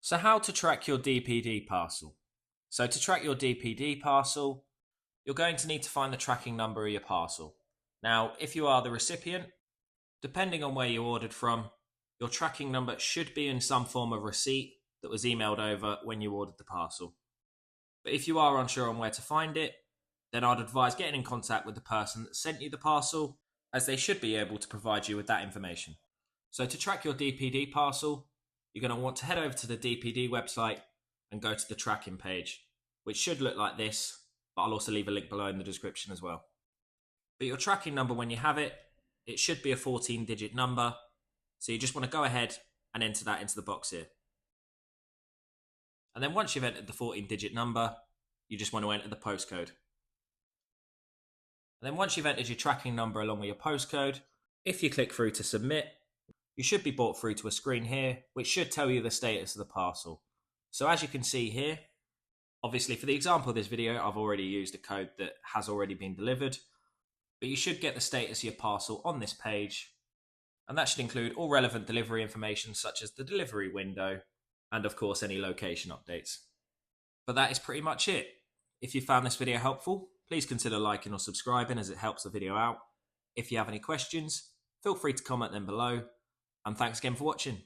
So how to track your DPD parcel. So to track your DPD parcel, you're going to need to find the tracking number of your parcel. Now, if you are the recipient, depending on where you ordered from, your tracking number should be in some form of receipt that was emailed over when you ordered the parcel. But if you are unsure on where to find it, then I'd advise getting in contact with the person that sent you the parcel, as they should be able to provide you with that information. So to track your DPD parcel, you're going to want to head over to the DPD website and go to the tracking page, which should look like this, but I'll also leave a link below in the description as well. But your tracking number, when you have it, it should be a 14-digit number. So you just want to go ahead and enter that into the box here. And then once you've entered the 14-digit number, you just want to enter the postcode. And then once you've entered your tracking number along with your postcode, if you click through to submit, you should be brought through to a screen here, which should tell you the status of the parcel. So as you can see here, obviously for the example of this video, I've already used a code that has already been delivered, but you should get the status of your parcel on this page. And that should include all relevant delivery information such as the delivery window and of course any location updates. But that is pretty much it. If you found this video helpful, please consider liking or subscribing as it helps the video out. If you have any questions, feel free to comment them below. And thanks again for watching.